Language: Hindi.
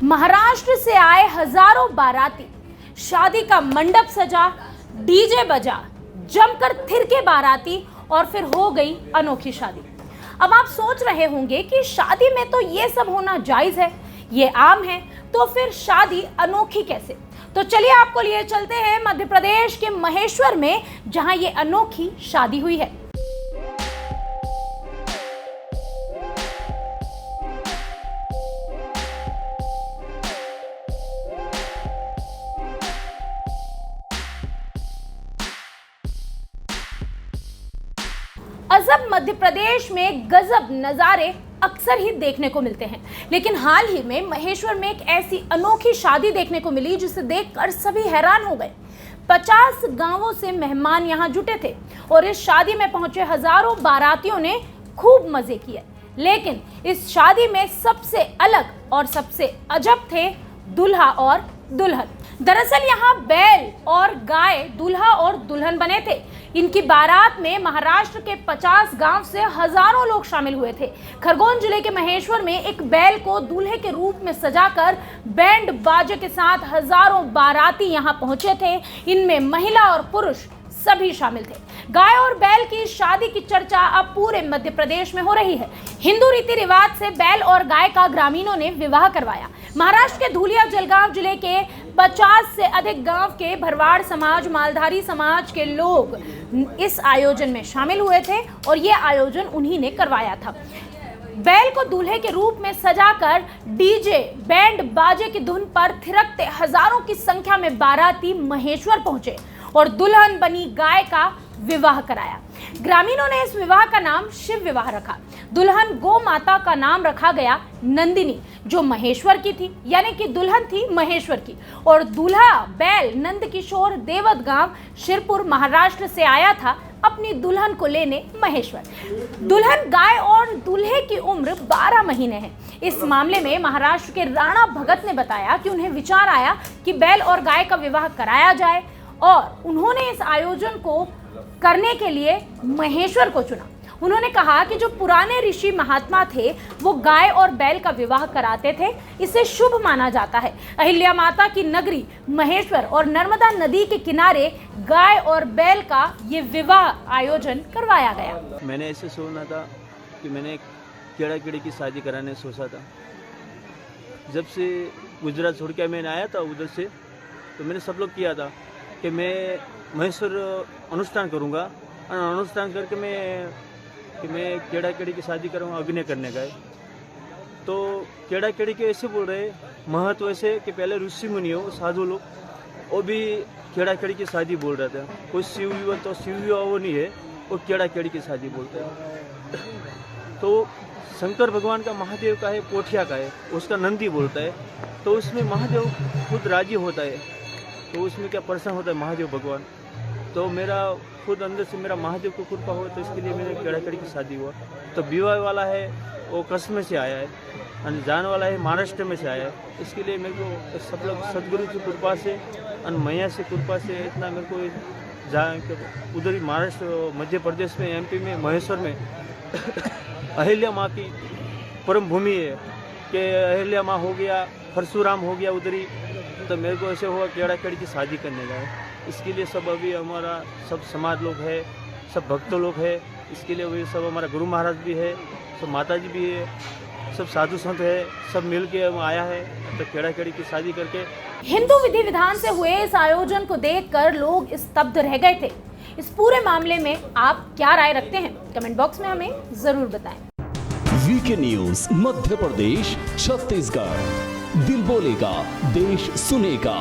महाराष्ट्र से आए हजारों बाराती, शादी का मंडप सजा, डीजे बजा, जमकर थिरके बाराती और फिर हो गई अनोखी शादी। अब आप सोच रहे होंगे कि शादी में तो ये सब होना जायज है, ये आम है, तो फिर शादी अनोखी कैसे? तो चलिए आपको लिए चलते हैं मध्य प्रदेश के महेश्वर में, जहां ये अनोखी शादी हुई है। अजब मध्य प्रदेश में गजब नज़ारे अक्सर ही देखने को मिलते हैं, लेकिन हाल ही में महेश्वर में एक ऐसी अनोखी शादी देखने को मिली जिसे देखकर सभी हैरान हो गए। 50 गांवों से मेहमान यहां जुटे थे और इस शादी में पहुंचे हजारों बारातियों ने खूब मजे किए। लेकिन इस शादी में सबसे अलग और सबसे अजब थे दूल्हा और दुल्हन। दरअसल यहाँ बैल और गाय दूल्हा और दुल्हन बने थे। इनकी बारात में महाराष्ट्र के 50 गांव से हजारों लोग शामिल हुए थे। खरगोन जिले के महेश्वर में एक बैल को दूल्हे के रूप में सजाकर बैंड बाजे के साथ हजारों बाराती यहाँ पहुंचे थे। इनमें महिला और पुरुष सभी शामिल थे। गाय और बैल की शादी की चर्चा अब पूरे मध्य प्रदेश में हो रही है। हिंदू रीति रिवाज से बैल और गाय का ग्रामीणों ने विवाह करवाया। महाराष्ट्र के धुलिया जलगांव जिले के 50 से अधिक गांव के भरवाड़ समाज, मालधारी समाज के लोग इस आयोजन में शामिल हुए थे और ये आयोजन उन्हीं ने करवाया था। बैल को दूल्हे के रूप में सजाकर डीजे बैंड बाजे की धुन पर थिरकते हजारों की संख्या में बाराती महेश्वर पहुंचे और दुल्हन बनी गाय का विवाह कराया। ग्रामीणों ने इस विवाह का नाम शिव विवाह रखा। दुल्हन गो माता का नाम रखा गया नंदिनी, जो महेश्वर की थी, यानी कि दुल्हन थी महेश्वर की, और दूल्हा बैल नंद किशोर देवत गांव शिरपुर महाराष्ट्र से आया था अपनी दुल्हन को लेने महेश्वर। दुल्हन गाय और दूल्हे की उम्र 12 महीने है। इस मामले में महाराष्ट्र के राणा भगत ने बताया कि उन्हें विचार आया कि बैल और गाय का विवाह कराया जाए और उन्होंने इस आयोजन को करने के लिए महेश्वर को चुना। उन्होंने कहा कि जो पुराने ऋषि महात्मा थे वो गाय और बैल का विवाह कराते थे, इसे शुभ माना जाता है। अहिल्या माता की नगरी महेश्वर और नर्मदा नदी के किनारे गाय और बैल का ये विवाह आयोजन करवाया गया। मैंने ऐसे सोचा था कि मैंने केड़ा केड़ी की शादी कराने सोचा था। जब से गुजरात छोड़ के मैंने आया था उधर से, तो मैंने सब लोग किया था कि मैं महेश्वर अनुष्ठान करूँगा और अनुष्ठान करके मैं केड़ा केड़ी की शादी करूँगा, अभिनय करने का है। तो केड़ा केड़ी के ऐसे बोल रहे महत्व ऐसे कि पहले ऋषि मुनि हो साधु लोग, वो भी केड़ा केड़ी की शादी बोल रहे थे। कोई शिव युवा तो शिव युवा वो नहीं है, वो केड़ा केड़ी की शादी बोलते हैं। तो शंकर भगवान का महादेव का है, पोठिया का है, उसका नंदी बोलता है। तो उसमें महादेव खुद राजी होता है, तो उसमें क्या प्रसन्न होता है महादेव भगवान। तो मेरा खुद अंदर से मेरा महादेव को कृपा हो, तो इसके लिए मेरे केड़ा केड़ी की शादी हुआ। तो विवाह वाला है वो कच्छ में से आया है और जाने वाला है महाराष्ट्र में से आया है। इसके लिए मेरे को सब लोग सदगुरु की कृपा से और मैया से कृपा से इतना मेरे को जहाँ उधर ही महाराष्ट्र मध्य प्रदेश में MP में महेश्वर में अहिल्या माँ की परम भूमि है कि अहिल्या माँ हो गया, परशुराम हो गया उधर ही। तो मेरे को ऐसे हुआ केड़ा केड़ी की शादी करने का है। इसके लिए सब अभी हमारा सब समाज लोग है, सब भक्त लोग है। इसके लिए वही सब हमारा गुरु महाराज भी है, सब माता जी भी है, सब साधु संत है, सब मिल के आया है। तो केड़ा केड़ी की शादी करके हिंदू विधि विधान से हुए इस आयोजन को देखकर लोग स्तब्ध रह गए थे। इस पूरे मामले में आप क्या राय रखते हैं? कमेंट बॉक्स में हमें जरूर बताएं। वीके न्यूज मध्य प्रदेश छत्तीसगढ़, दिल बोलेगा देश सुनेगा।